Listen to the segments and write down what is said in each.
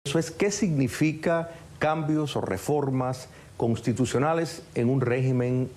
Eso es, ¿qué significa cambios o reformas constitucionales en un régimen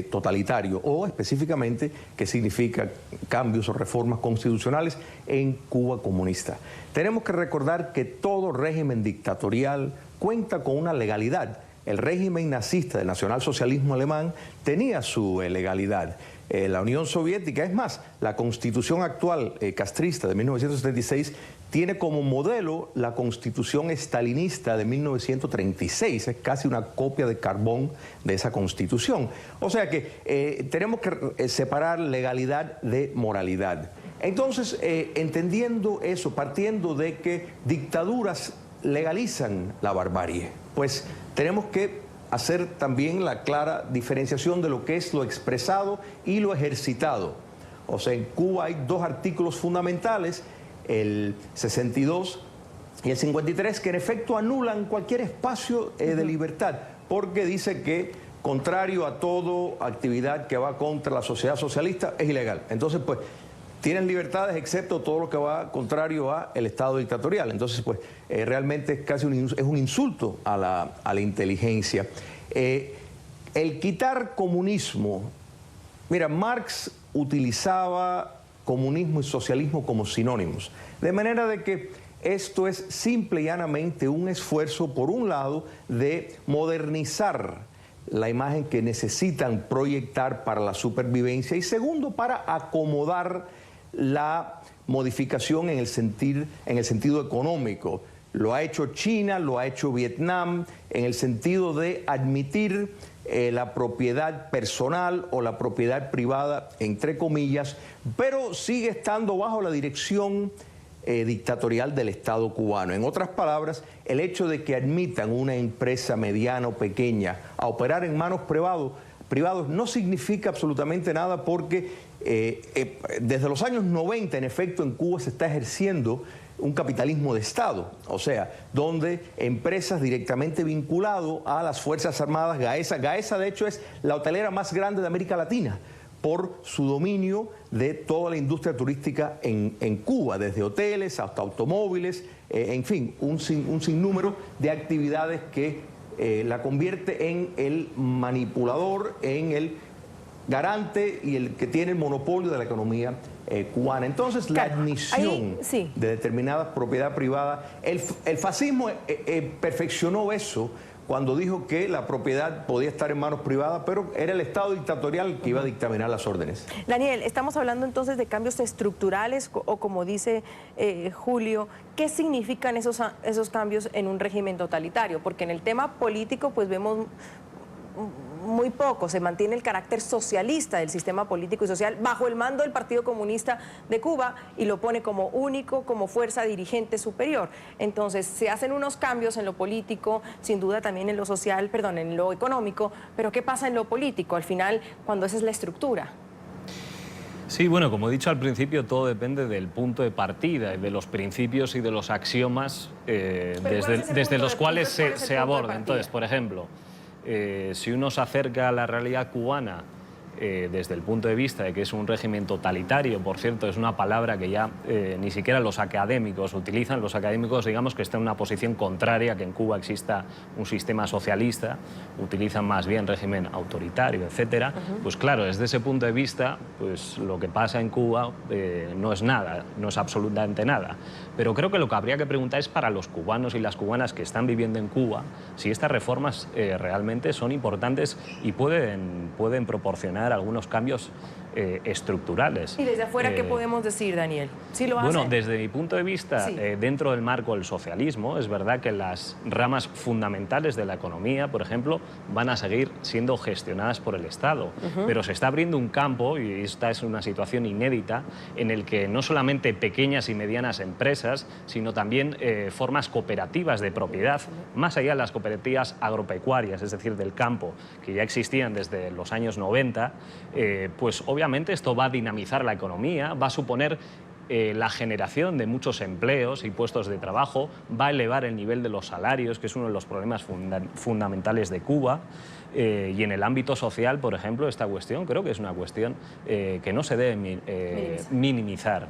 totalitario? O específicamente, ¿qué significa cambios o reformas constitucionales en Cuba comunista? Tenemos que recordar que todo régimen dictatorial cuenta con una legalidad. El régimen nazista del nacionalsocialismo alemán tenía su legalidad. La Unión Soviética, es más, la constitución actual castrista de 1976 tiene como modelo la constitución estalinista de 1936, es casi una copia de carbón de esa constitución. O sea que tenemos que separar legalidad de moralidad. Entonces, entendiendo eso, partiendo de que dictaduras legalizan la barbarie, pues tenemos que hacer también la clara diferenciación de lo que es lo expresado y lo ejercitado. O sea, en Cuba hay dos artículos fundamentales, el 62 y el 53, que en efecto anulan cualquier espacio de libertad, porque dice que contrario a toda actividad que va contra la sociedad socialista es ilegal. Entonces, pues, tienen libertades excepto todo lo que va contrario al Estado dictatorial. Entonces, pues, realmente es casi un insulto a la inteligencia. El quitar comunismo, mira, Marx utilizaba comunismo y socialismo como sinónimos, de manera de que esto es simple y llanamente un esfuerzo, por un lado, de modernizar la imagen que necesitan proyectar para la supervivencia, y segundo, para acomodar la modificación en el sentido económico. Lo ha hecho China, lo ha hecho Vietnam, en el sentido de admitir la propiedad personal o la propiedad privada, entre comillas, pero sigue estando bajo la dirección dictatorial del Estado cubano. En otras palabras, el hecho de que admitan una empresa mediana o pequeña a operar en manos privados no significa absolutamente nada, porque desde los años 90, en efecto, en Cuba se está ejerciendo un capitalismo de Estado, o sea, donde empresas directamente vinculadas a las Fuerzas Armadas, Gaesa de hecho es la hotelera más grande de América Latina, por su dominio de toda la industria turística en Cuba, desde hoteles hasta automóviles, en fin, un sinnúmero de actividades que la convierte en el manipulador, en el garante y el que tiene el monopolio de la economía cubana. Entonces, la admisión de determinada propiedad privada, el fascismo perfeccionó eso cuando dijo que la propiedad podía estar en manos privadas, pero era el Estado dictatorial el que iba a dictaminar las órdenes. Daniel, estamos hablando entonces de cambios estructurales, o como dice Julio, ¿qué significan esos cambios en un régimen totalitario? Porque en el tema político pues vemos muy poco, se mantiene el carácter socialista del sistema político y social bajo el mando del Partido Comunista de Cuba, y lo pone como único, como fuerza dirigente superior. Entonces se hacen unos cambios en lo político, sin duda también en lo social, perdón, en lo económico, pero ¿qué pasa en lo político al final cuando esa es la estructura? Sí, bueno, como he dicho al principio, todo depende del punto de partida, de los principios y de los axiomas desde los cuales se aborda. Entonces, por ejemplo, si uno se acerca a la realidad cubana desde el punto de vista de que es un régimen totalitario, por cierto, es una palabra que ya ni siquiera los académicos utilizan. Los académicos, digamos, que están en una posición contraria a que en Cuba exista un sistema socialista, utilizan más bien régimen autoritario, etcétera. Pues claro, desde ese punto de vista, pues lo que pasa en Cuba no es nada, no es absolutamente nada. Pero creo que lo que habría que preguntar es para los cubanos y las cubanas que están viviendo en Cuba, si estas reformas realmente son importantes y pueden proporcionar algunos cambios estructurales. ¿Y desde afuera qué podemos decir, Daniel? ¿Sí lo hace? Bueno, desde mi punto de vista, dentro del marco del socialismo, es verdad que las ramas fundamentales de la economía, por ejemplo, van a seguir siendo gestionadas por el Estado. Pero se está abriendo un campo, y esta es una situación inédita, en el que no solamente pequeñas y medianas empresas, sino también formas cooperativas de propiedad, más allá de las cooperativas agropecuarias, es decir, del campo, que ya existían desde los años 90, pues obviamente esto va a dinamizar la economía, va a suponer la generación de muchos empleos y puestos de trabajo, va a elevar el nivel de los salarios, que es uno de los problemas fundamentales de Cuba. Y en el ámbito social, por ejemplo, esta cuestión creo que es una cuestión que no se debe minimizar.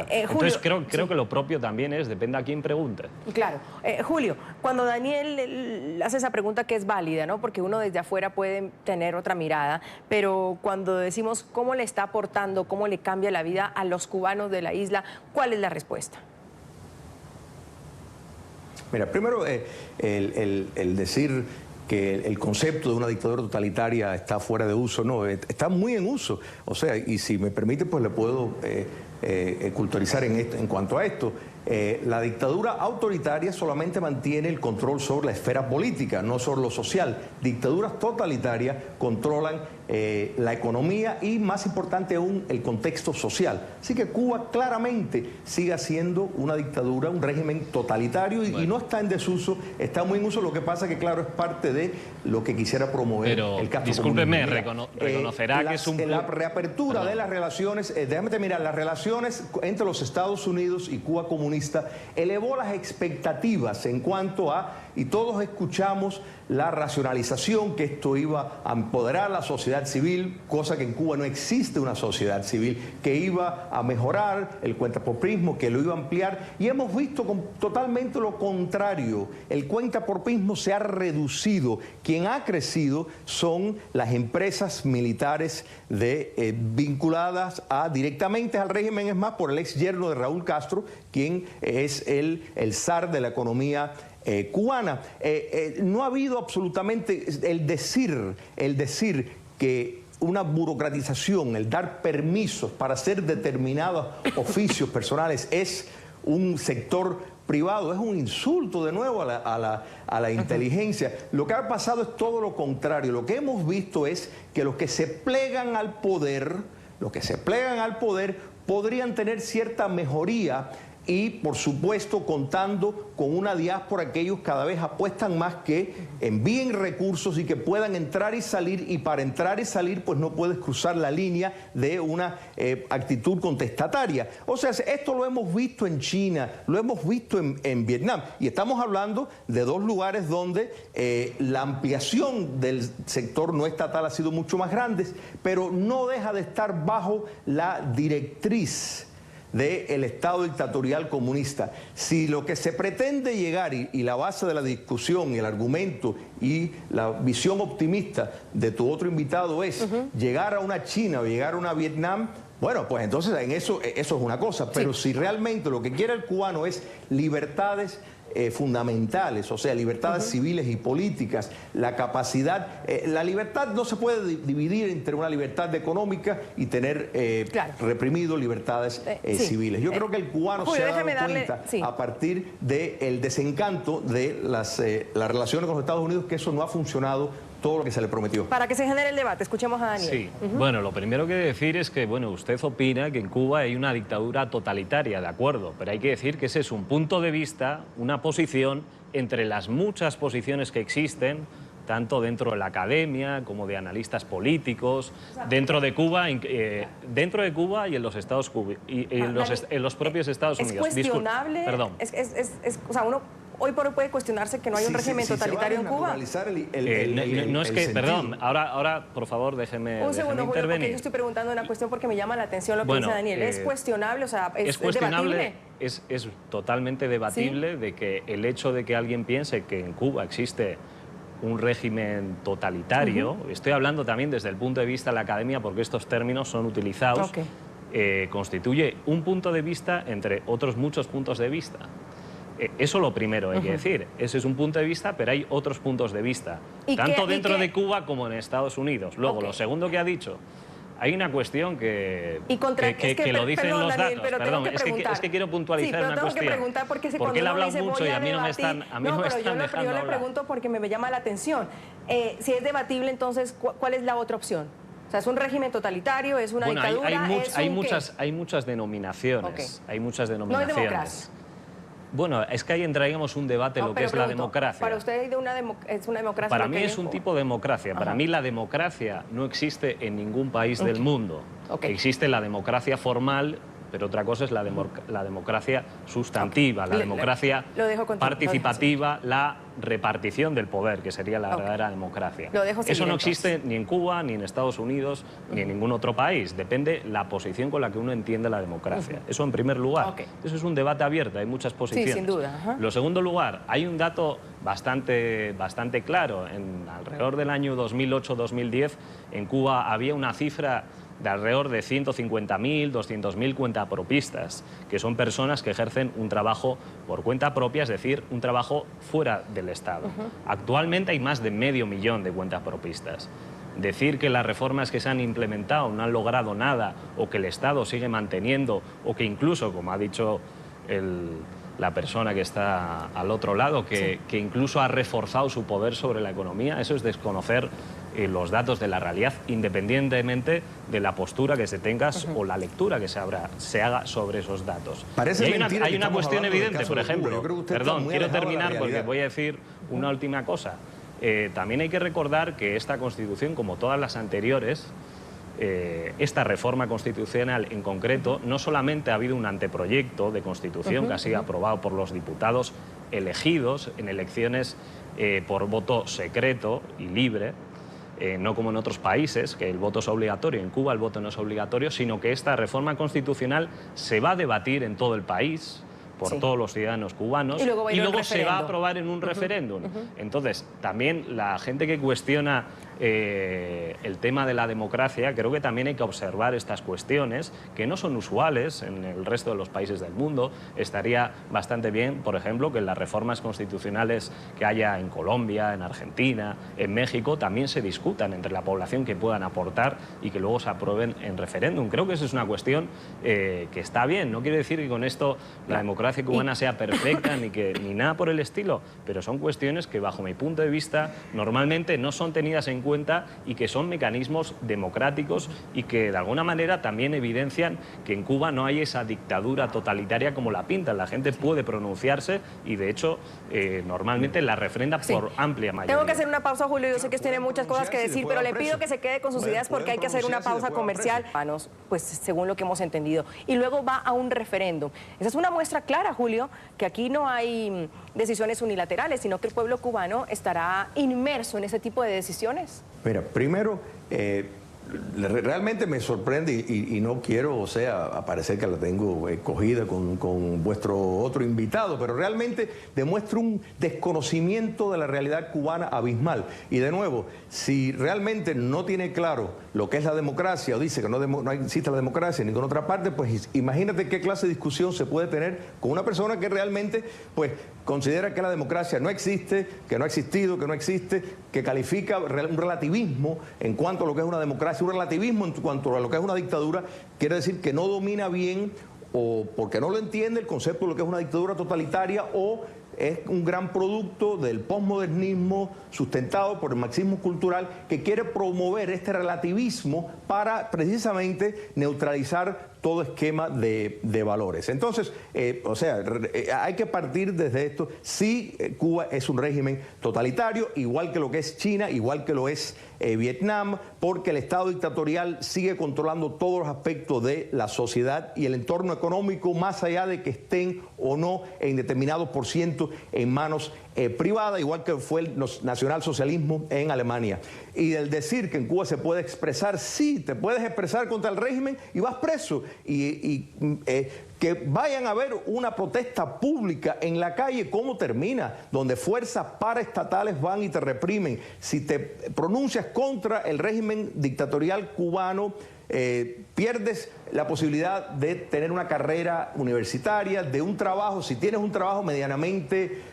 Entonces creo que lo propio también es, depende a quién pregunte. Claro. Julio, cuando Daniel hace esa pregunta que es válida, ¿no? Porque uno desde afuera puede tener otra mirada, pero cuando decimos cómo le está aportando, cómo le cambia la vida a los cubanos de la isla, ¿cuál es la respuesta? Mira, primero el decir que el concepto de una dictadura totalitaria está fuera de uso, no, está muy en uso. O sea, y si me permite, pues le puedo culturizar en cuanto a esto. La dictadura autoritaria solamente mantiene el control sobre la esfera política, no sobre lo social. Dictaduras totalitarias controlan la economía y, más importante aún, el contexto social. Así que Cuba claramente sigue siendo una dictadura, un régimen totalitario y no está en desuso, está muy en uso. Lo que pasa que, claro, es parte de lo que quisiera promover el Castro. Discúlpeme, reconocerá que es un... La reapertura de las relaciones, déjame terminar, las relaciones entre los Estados Unidos y Cuba comunista elevó las expectativas en cuanto a, y todos escuchamos la racionalización, que esto iba a empoderar la sociedad civil, cosa que en Cuba no existe una sociedad civil, que iba a mejorar el cuentapropismo, que lo iba a ampliar, y hemos visto totalmente lo contrario. El cuentapropismo se ha reducido. Quien ha crecido son las empresas militares vinculadas directamente al régimen, es más, por el ex yerno de Raúl Castro, quien es el zar de la economía cubana. No ha habido absolutamente el decir que una burocratización, el dar permisos para hacer determinados oficios personales es un sector privado, es un insulto de nuevo a la inteligencia. Lo que ha pasado es todo lo contrario. Lo que hemos visto es que los que se plegan al poder, podrían tener cierta mejoría y, por supuesto, contando con una diáspora que ellos cada vez apuestan más que envíen recursos y que puedan entrar y salir, y para entrar y salir pues no puedes cruzar la línea de una actitud contestataria. O sea, esto lo hemos visto en China, lo hemos visto en Vietnam, y estamos hablando de dos lugares donde la ampliación del sector no estatal ha sido mucho más grande, pero no deja de estar bajo la directriz del Estado dictatorial comunista. Si lo que se pretende llegar y la base de la discusión y el argumento y la visión optimista de tu otro invitado es llegar a una China o llegar a una Vietnam, bueno, pues entonces en eso es una cosa, pero si realmente lo que quiere el cubano es libertades fundamentales, o sea, libertades civiles y políticas, la capacidad, la libertad no se puede dividir entre una libertad económica y tener reprimido libertades civiles. Yo creo que el cubano se ha dado cuenta a partir del desencanto de las relaciones con los Estados Unidos, que eso no ha funcionado todo lo que se le prometió. Para que se genere el debate, escuchemos a Daniel. Sí, bueno, lo primero que decir es que, bueno, usted opina que en Cuba hay una dictadura totalitaria, de acuerdo, pero hay que decir que ese es un punto de vista, una posición entre las muchas posiciones que existen, tanto dentro de la academia como de analistas políticos, dentro de Cuba y en los Estados en los propios Estados Unidos. ¿Es cuestionable? Perdón. O sea, uno hoy por hoy puede cuestionarse que no hay un régimen totalitario en Cuba. No es que, perdón, ahora por favor déjeme un segundo, Julio, intervenir. porque yo estoy preguntando una cuestión porque me llama la atención lo que dice Daniel. ¿Es cuestionable? O sea, ¿es cuestionable? Es totalmente debatible de que el hecho de que alguien piense que en Cuba existe un régimen totalitario, estoy hablando también desde el punto de vista de la academia porque estos términos son utilizados, constituye un punto de vista entre otros muchos puntos de vista. Eso lo primero hay que decir. Ese es un punto de vista, pero hay otros puntos de vista, tanto dentro de Cuba como en Estados Unidos. Luego, lo segundo que ha dicho, hay una cuestión que lo dicen los datos. Perdón, es que quiero puntualizar una cuestión. Que preguntar porque él ha hablado mucho y a mí no me están dejando hablar. Yo le pregunto porque me llama la atención. Si es debatible, entonces, ¿cuál es la otra opción? O sea, ¿es un régimen totalitario? ¿Es una dictadura? Hay muchas denominaciones. Hay muchas denominaciones. No es democracia. Bueno, es que ahí entraríamos un debate en lo que es la democracia. ¿Para usted es una democracia? Para mí es un tipo de democracia. Para mí la democracia no existe en ningún país del mundo. Existe la democracia formal pero otra cosa es la democracia sustantiva, la democracia participativa, la repartición del poder, que sería la verdadera democracia. Eso no existe ni en Cuba, ni en Estados Unidos, ni en ningún otro país. Depende la posición con la que uno entiende la democracia. Eso en primer lugar. Eso es un debate abierto, hay muchas posiciones. Sí, sin duda. Lo segundo lugar, hay un dato bastante claro. Alrededor del año 2008-2010, en Cuba había una cifra de alrededor de 150.000, 200.000 cuentapropistas, que son personas que ejercen un trabajo por cuenta propia, es decir, un trabajo fuera del Estado. Actualmente hay más de 500.000 de cuentapropistas. Decir que las reformas que se han implementado no han logrado nada, o que el Estado sigue manteniendo, o que incluso, como ha dicho la persona que está al otro lado, que incluso ha reforzado su poder sobre la economía, eso es desconocer los datos de la realidad, independientemente de la postura que se tenga o la lectura que se haga sobre esos datos. Hay una cuestión evidente, por ejemplo, perdón, quiero terminar porque voy a decir una última cosa. También hay que recordar que esta Constitución, como todas las anteriores, esta reforma constitucional en concreto, no solamente ha habido un anteproyecto de Constitución que ha sido aprobado por los diputados elegidos en elecciones por voto secreto y libre, no como en otros países, que el voto es obligatorio. En Cuba el voto no es obligatorio, sino que esta reforma constitucional se va a debatir en todo el país por todos los ciudadanos cubanos y luego se va a aprobar en un referéndum. Entonces, también la gente que cuestiona el tema de la democracia, creo que también hay que observar estas cuestiones que no son usuales en el resto de los países del mundo. Estaría bastante bien, por ejemplo, que las reformas constitucionales que haya en Colombia, en Argentina, en México, también se discutan entre la población, que puedan aportar y que luego se aprueben en referéndum. Creo que esa es una cuestión que está bien. No quiere decir que con esto la democracia cubana sea perfecta ni nada por el estilo, pero son cuestiones que, bajo mi punto de vista, normalmente no son tenidas en cuenta y que son mecanismos democráticos y que de alguna manera también evidencian que en Cuba no hay esa dictadura totalitaria como la pintan. La gente puede pronunciarse y, de hecho, normalmente la refrenda por amplia mayoría. Tengo que hacer una pausa, Julio. Yo sé que tiene muchas cosas que decir, pero le pido que se quede con sus ideas porque hay que hacer una pausa comercial. Pues según lo que hemos entendido. Y luego va a un referéndum. Esa es una muestra clara, Julio, que aquí no hay decisiones unilaterales, sino que el pueblo cubano estará inmerso en ese tipo de decisiones. Mira, primero, realmente me sorprende y no quiero, o sea, parecer que la tengo cogida con vuestro otro invitado, pero realmente demuestra un desconocimiento de la realidad cubana abismal. Y de nuevo, si realmente no tiene claro lo que es la democracia o dice que no existe la democracia en ninguna otra parte, pues imagínate qué clase de discusión se puede tener con una persona que realmente pues considera que la democracia no existe, que no ha existido, que no existe, que califica un relativismo en cuanto a lo que es una democracia, un relativismo en cuanto a lo que es una dictadura, quiere decir que no domina bien o porque no lo entiende el concepto de lo que es una dictadura totalitaria o es un gran producto del posmodernismo sustentado por el marxismo cultural que quiere promover este relativismo para precisamente neutralizar todo esquema de valores. Entonces, o sea, hay que partir desde esto. Sí, Cuba es un régimen totalitario, igual que lo que es China, igual que lo es Vietnam, porque el Estado dictatorial sigue controlando todos los aspectos de la sociedad y el entorno económico, más allá de que estén o no en determinados por ciento en manos privadas, igual que fue el nacionalsocialismo en Alemania. Y el decir que en Cuba se puede expresar, sí, te puedes expresar contra el régimen y vas preso. Que vayan a ver una protesta pública en la calle, ¿cómo termina? Donde fuerzas paraestatales van y te reprimen. Si te pronuncias contra el régimen dictatorial cubano, pierdes la posibilidad de tener una carrera universitaria, de un trabajo. Si tienes un trabajo medianamente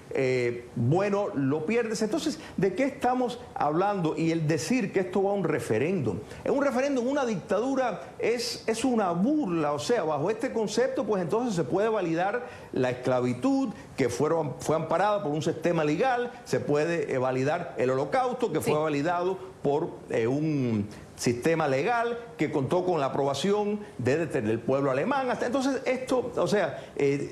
bueno, lo pierdes. Entonces, ¿de qué estamos hablando? Y el decir que esto va a un referéndum. En un referéndum, una dictadura es una burla. O sea, bajo este concepto, pues entonces se puede validar la esclavitud, que fue amparada por un sistema legal, se puede validar el holocausto, que fue validado por un sistema legal que contó con la aprobación del pueblo alemán. Entonces, esto, o sea,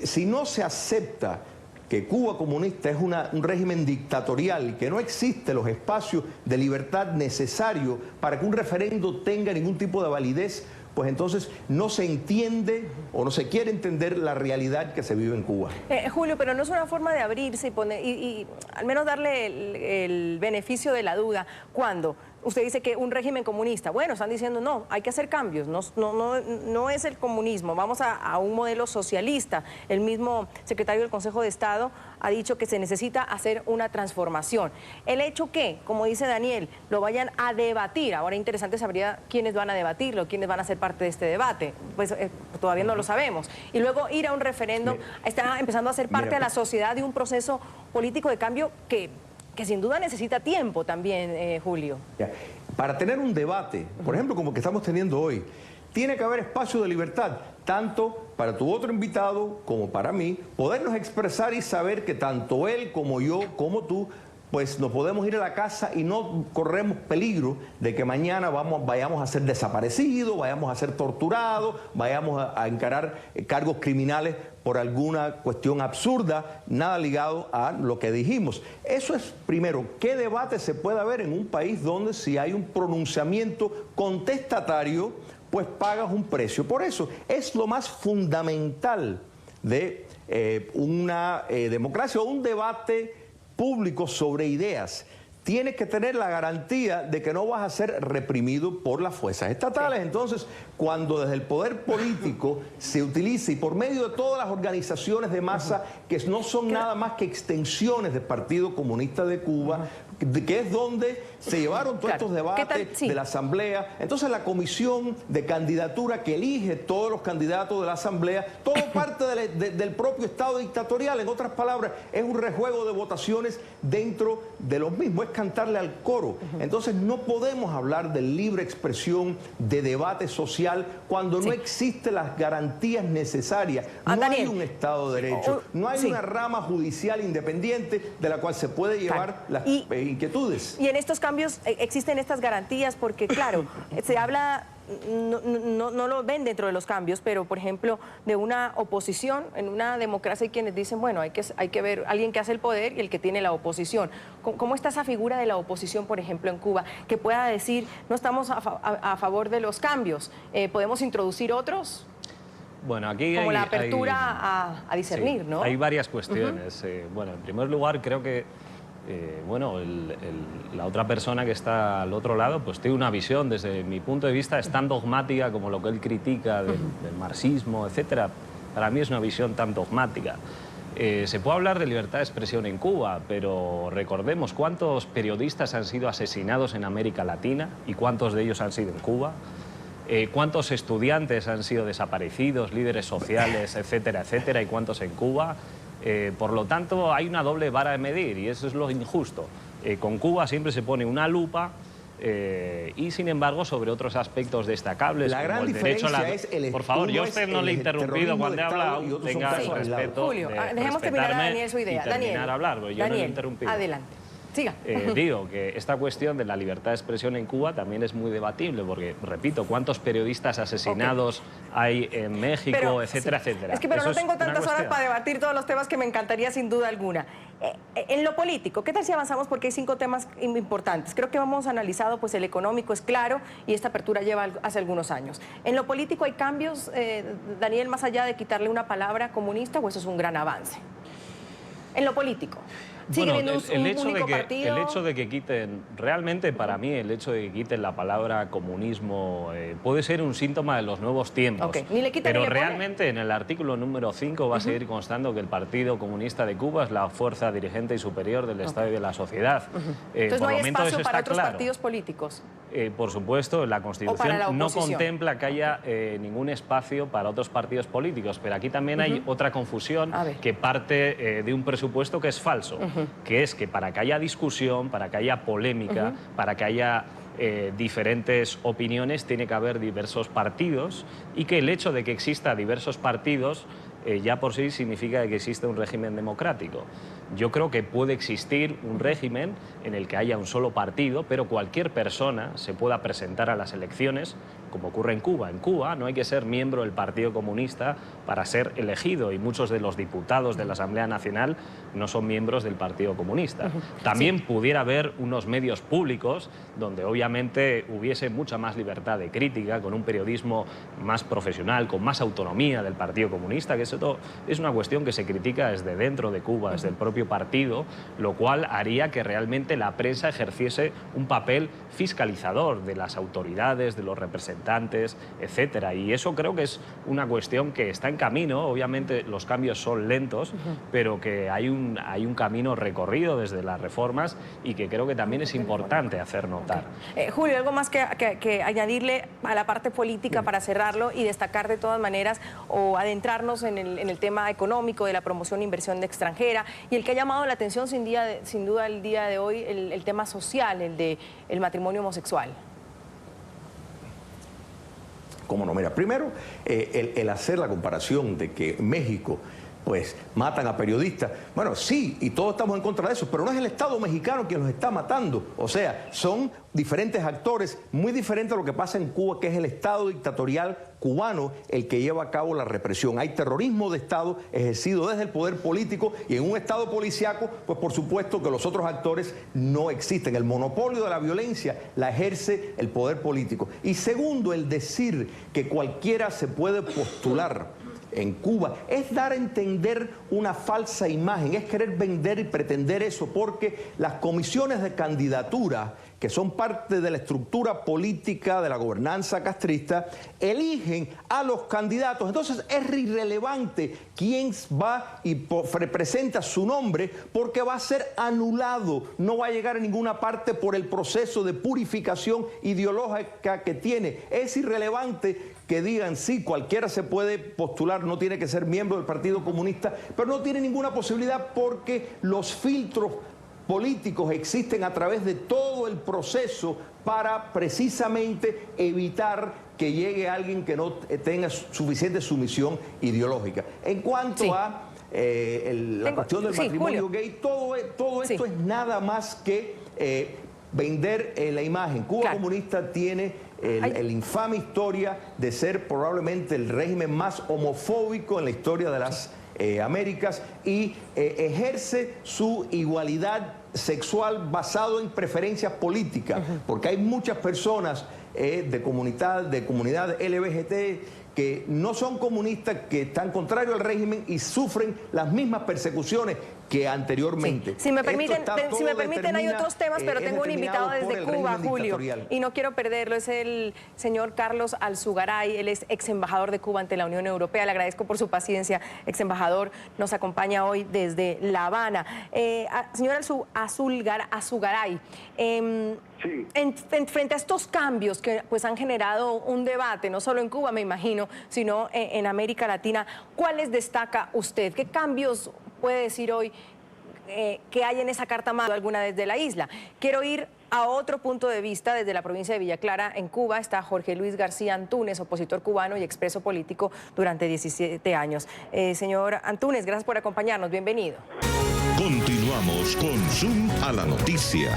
si no se acepta que Cuba comunista es un régimen dictatorial, que no existen los espacios de libertad necesarios para que un referendo tenga ningún tipo de validez, pues entonces no se entiende o no se quiere entender la realidad que se vive en Cuba. Julio, pero no es una forma de abrirse y al menos darle el beneficio de la duda cuando usted dice que un régimen comunista, bueno, están diciendo no, hay que hacer cambios, no es el comunismo, vamos a un modelo socialista. El mismo secretario del Consejo de Estado ha dicho que se necesita hacer una transformación. El hecho que, como dice Daniel, lo vayan a debatir, ahora interesante sabría quiénes van a debatirlo, quiénes van a ser parte de este debate, pues todavía no lo sabemos. Y luego ir a un referéndum, está empezando a ser parte de la sociedad de un proceso político de cambio que sin duda necesita tiempo también, Julio. Para tener un debate, por ejemplo, como el que estamos teniendo hoy, tiene que haber espacio de libertad, tanto para tu otro invitado como para mí, podernos expresar y saber que tanto él como yo, como tú, pues nos podemos ir a la casa y no corremos peligro de que mañana vayamos a ser desaparecidos, vayamos a ser torturados, vayamos a encarar cargos criminales por alguna cuestión absurda, nada ligado a lo que dijimos. Eso es, primero, ¿qué debate se puede haber en un país donde si hay un pronunciamiento contestatario, pues pagas un precio? Por eso es lo más fundamental de una democracia o un debate público sobre ideas. Tienes que tener la garantía de que no vas a ser reprimido por las fuerzas estatales. Entonces, cuando desde el poder político se utiliza y por medio de todas las organizaciones de masa que no son nada más que extensiones del Partido Comunista de Cuba, que es donde se llevaron todos estos debates de la Asamblea. Entonces la comisión de candidatura que elige todos los candidatos de la Asamblea, todo parte del propio Estado dictatorial. En otras palabras, es un rejuego de votaciones dentro de los mismos, es cantarle al coro. Entonces no podemos hablar de libre expresión, de debate social, cuando no existen las garantías necesarias. No hay un Estado de Derecho, no hay una rama judicial independiente de la cual se puede llevar las inquietudes. Y en estos cambios existen estas garantías porque, claro, se habla, no lo ven dentro de los cambios, pero, por ejemplo, de una oposición. En una democracia hay quienes dicen, bueno, hay que ver alguien que hace el poder y el que tiene la oposición. ¿Cómo está esa figura de la oposición, por ejemplo, en Cuba, que pueda decir, no estamos a favor de los cambios, podemos introducir otros? Bueno, aquí como la apertura a discernir, ¿no? Hay varias cuestiones. Bueno, en primer lugar, creo que la otra persona que está al otro lado pues tiene una visión, desde mi punto de vista, es tan dogmática como lo que él critica del marxismo, etcétera. Para mí es una visión tan dogmática. Se puede hablar de libertad de expresión en Cuba, pero recordemos cuántos periodistas han sido asesinados en América Latina y cuántos de ellos han sido en Cuba. Cuántos estudiantes han sido desaparecidos, líderes sociales, etcétera, etcétera, y cuántos en Cuba. Por lo tanto, hay una doble vara de medir y eso es lo injusto. Con Cuba siempre se pone una lupa y, sin embargo, sobre otros aspectos destacables, la gran como el derecho a la... es el Por favor, yo a usted no le he interrumpido cuando he hablado. Tenga el respeto. Julio, dejemos terminar a Daniel su idea. Terminar a hablar, porque yo no le he interrumpido. Adelante. Siga. Digo que esta cuestión de la libertad de expresión en Cuba también es muy debatible, porque, repito, ¿cuántos periodistas asesinados hay en México, etcétera, etcétera? Es que pero no tengo tantas horas para debatir todos los temas que me encantaría sin duda alguna. En lo político, ¿qué tal si avanzamos? Porque hay 5 temas importantes. Creo que hemos analizado, pues el económico es claro y esta apertura lleva hace algunos años. En lo político hay cambios, Daniel, más allá de quitarle una palabra comunista, o eso es un gran avance. En lo político. Bueno, el hecho de que quiten, realmente para mí el hecho de que quiten la palabra comunismo puede ser un síntoma de los nuevos tiempos. Ni le quita, pero ni le realmente pone. En el artículo número 5 va a seguir constando que el Partido Comunista de Cuba es la fuerza dirigente y superior del Estado y de la sociedad. Entonces no hay espacio para otros claro. Partidos políticos. Por supuesto, la Constitución no contempla que haya ningún espacio para otros partidos políticos, pero aquí también hay otra confusión que parte de un presupuesto que es falso, que es que para que haya discusión, para que haya polémica, para que haya diferentes opiniones, tiene que haber diversos partidos y que el hecho de que exista diversos partidos ya por sí significa que existe un régimen democrático. Yo creo que puede existir un régimen en el que haya un solo partido, pero cualquier persona se pueda presentar a las elecciones, como ocurre en Cuba. En Cuba no hay que ser miembro del Partido Comunista para ser elegido, y muchos de los diputados de la Asamblea Nacional no son miembros del Partido Comunista. También pudiera haber unos medios públicos donde obviamente hubiese mucha más libertad de crítica, con un periodismo más profesional, con más autonomía del Partido Comunista, que eso es una cuestión que se critica desde dentro de Cuba, desde el propio partido, lo cual haría que realmente la prensa ejerciese un papel fiscalizador de las autoridades, de los representantes, etcétera. Y eso creo que es una cuestión que está en camino. Obviamente los cambios son lentos, pero que hay un camino recorrido desde las reformas y que creo que también es importante hacer notar. Julio, algo más que añadirle a la parte política para cerrarlo y destacar de todas maneras o adentrarnos en el tema económico de la promoción e inversión extranjera, y el que ha llamado la atención sin duda el día de hoy, el tema social, el de el matrimonio homosexual. ¿Cómo no? Mira, primero, el hacer la comparación de que México pues matan a periodistas. Bueno, sí, y todos estamos en contra de eso, pero no es el Estado mexicano quien los está matando. O sea, son diferentes actores, muy diferentes a lo que pasa en Cuba, que es el Estado dictatorial cubano el que lleva a cabo la represión. Hay terrorismo de Estado ejercido desde el poder político, y en un Estado policíaco, pues por supuesto que los otros actores no existen. El monopolio de la violencia la ejerce el poder político. Y segundo, el decir que cualquiera se puede postular en Cuba es dar a entender una falsa imagen, es querer vender y pretender eso, porque las comisiones de candidatura, que son parte de la estructura política de la gobernanza castrista, eligen a los candidatos. Entonces es irrelevante quién va y presenta su nombre, porque va a ser anulado, no va a llegar a ninguna parte por el proceso de purificación ideológica que tiene. Es irrelevante que digan, sí, cualquiera se puede postular, no tiene que ser miembro del Partido Comunista, pero no tiene ninguna posibilidad porque los filtros políticos existen a través de todo el proceso para precisamente evitar que llegue alguien que no tenga suficiente sumisión ideológica. En cuanto a la cuestión del matrimonio gay, todo esto es nada más que vender la imagen. Cuba comunista tiene el infame historia de ser probablemente el régimen más homofóbico en la historia de las Américas, y ejerce su igualdad sexual basado en preferencias políticas, porque hay muchas personas de comunidad LGBT que no son comunistas, que están contrarios al régimen y sufren las mismas persecuciones que anteriormente. Sí. Si me permiten, hay otros temas, pero tengo un invitado desde Cuba, Julio, y no quiero perderlo. Es el señor Carlos Alzugaray. Él es ex embajador de Cuba ante la Unión Europea. Le agradezco por su paciencia, ex embajador. Nos acompaña hoy desde La Habana. Señor Alzugaray, frente a estos cambios que pues han generado un debate, no solo en Cuba, me imagino, sino en América Latina, ¿cuáles destaca usted? ¿Qué cambios puede decir hoy que hay en esa carta magna alguna desde la isla? Quiero ir a otro punto de vista. Desde la provincia de Villa Clara, en Cuba, está Jorge Luis García Antúnez, opositor cubano y expreso político durante 17 años. Señor Antúnez, gracias por acompañarnos. Bienvenido. Continuamos con Zoom a la noticia.